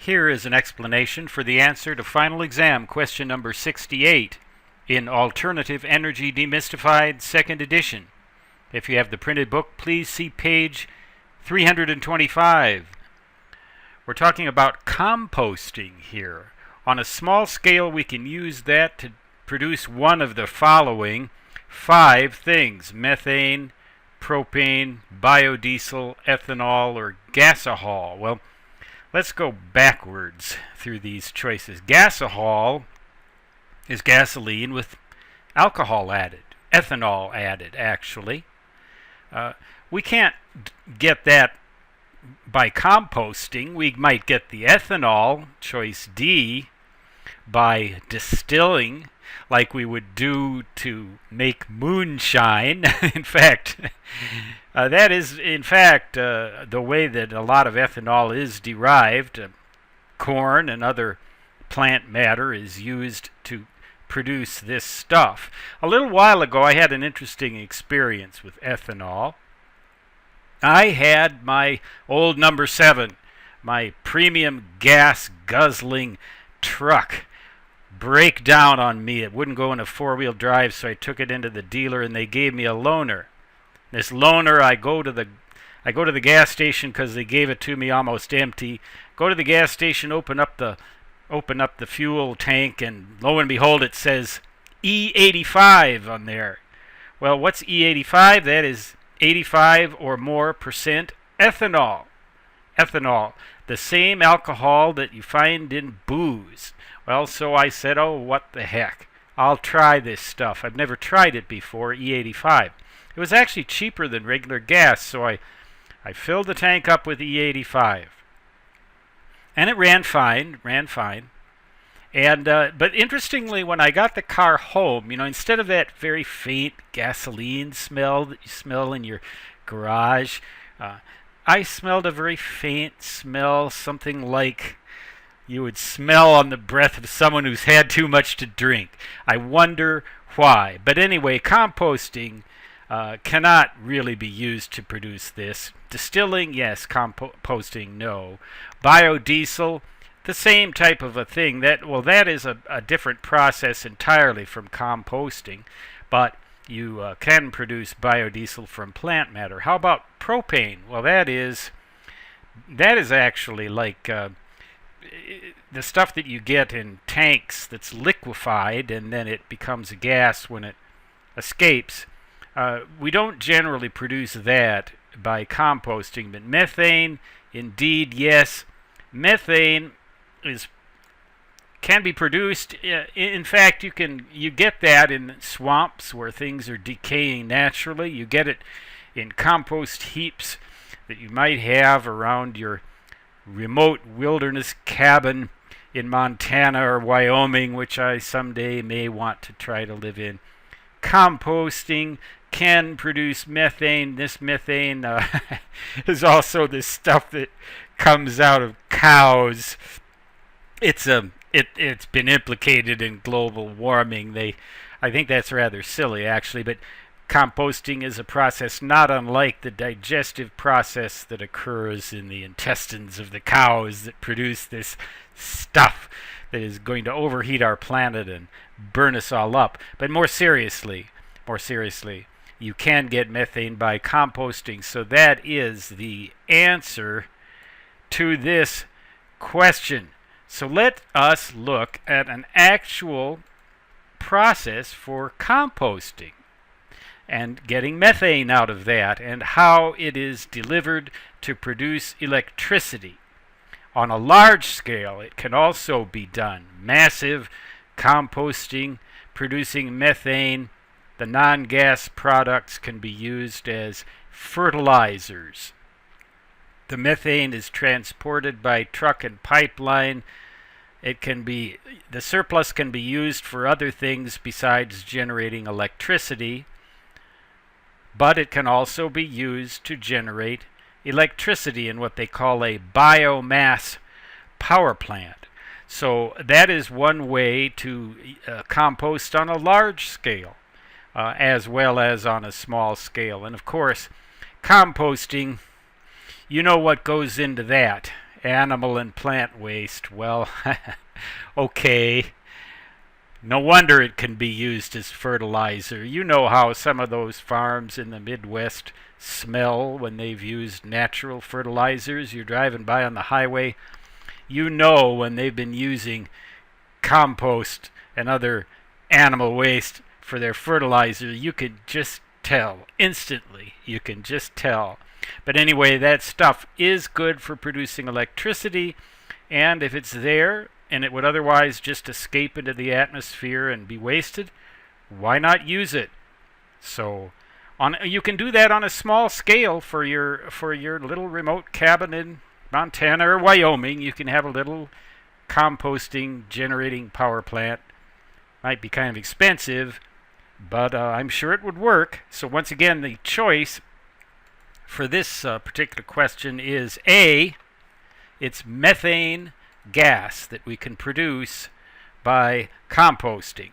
Here is an explanation for the answer to final exam question number 68 in Alternative Energy Demystified 2nd edition. If you have the printed book, please see page 325. We're talking about composting here. On a small scale, we can use that to produce one of the following 5 things: methane, propane, biodiesel, ethanol, or gasohol. Well, let's go backwards through these choices. Gasohol is gasoline with alcohol added, ethanol added, actually. We can't get that by composting. We might get the ethanol, choice D, by distilling, like we would do to make moonshine. In fact, that is, the way that a lot of ethanol is derived. Corn and other plant matter is used to produce this stuff. A little while ago, I had an interesting experience with ethanol. I had my old number 7, my premium gas guzzling truck, break down on me. It wouldn't go in a 4-wheel drive, so I took it into the dealer and they gave me a loaner. This loaner, I go to the gas station because they gave it to me almost empty. Go to the gas station, open up the fuel tank, and lo and behold, it says E85 on there. Well, what's E85? That is 85 or more percent ethanol. Ethanol, the same alcohol that you find in booze. Well, so I said, oh, what the heck? I'll try this stuff. I've never tried it before, E85. It was actually cheaper than regular gas, so I filled the tank up with E85. And it ran fine. And but interestingly, when I got the car home, instead of that very faint gasoline smell that you smell in your garage, I smelled a very faint smell, something like you would smell on the breath of someone who's had too much to drink. I wonder why. But anyway, composting cannot really be used to produce this. Distilling, yes. Composting, no. Biodiesel, the same type of a thing. That is a different process entirely from composting, but you can produce biodiesel from plant matter. How about propane? Well, that is actually like the stuff that you get in tanks that's liquefied and then it becomes a gas when it escapes. We don't generally produce that by composting, but methane, indeed, yes. Methane can be produced. In fact, you get that in swamps where things are decaying naturally. You get it in compost heaps that you might have around your remote wilderness cabin in Montana or Wyoming, which I someday may want to try to live in. Composting can produce methane. This methane is also this stuff that comes out of cows. It's been implicated in global warming. I think that's rather silly, actually, but composting is a process not unlike the digestive process that occurs in the intestines of the cows that produce this stuff that is going to overheat our planet and burn us all up. But more seriously, you can get methane by composting. So that is the answer to this question. So let us look at an actual process for composting and getting methane out of that and how it is delivered to produce electricity. On a large scale, it can also be done. Massive composting, producing methane. The non-gas products can be used as fertilizers. The methane is transported by truck and pipeline. The surplus can be used for other things besides generating electricity, but it can also be used to generate electricity in what they call a biomass power plant. So that is one way to compost on a large scale, as well as on a small scale. And of course, composting, you know what goes into that. Animal and plant waste. Well, okay. No wonder it can be used as fertilizer. You know how some of those farms in the Midwest smell when they've used natural fertilizers. You're driving by on the highway. You know when they've been using compost and other animal waste for their fertilizer. You could just tell. Instantly, you can just tell. But anyway, that stuff is good for producing electricity, and if it's there and it would otherwise just escape into the atmosphere and be wasted, why not use it? So you can do that on a small scale for your little remote cabin in Montana or Wyoming. You can have a little composting generating power plant. Might be kind of expensive, but I'm sure it would work. So once again, the choice for this particular question is A, it's methane gas that we can produce by composting.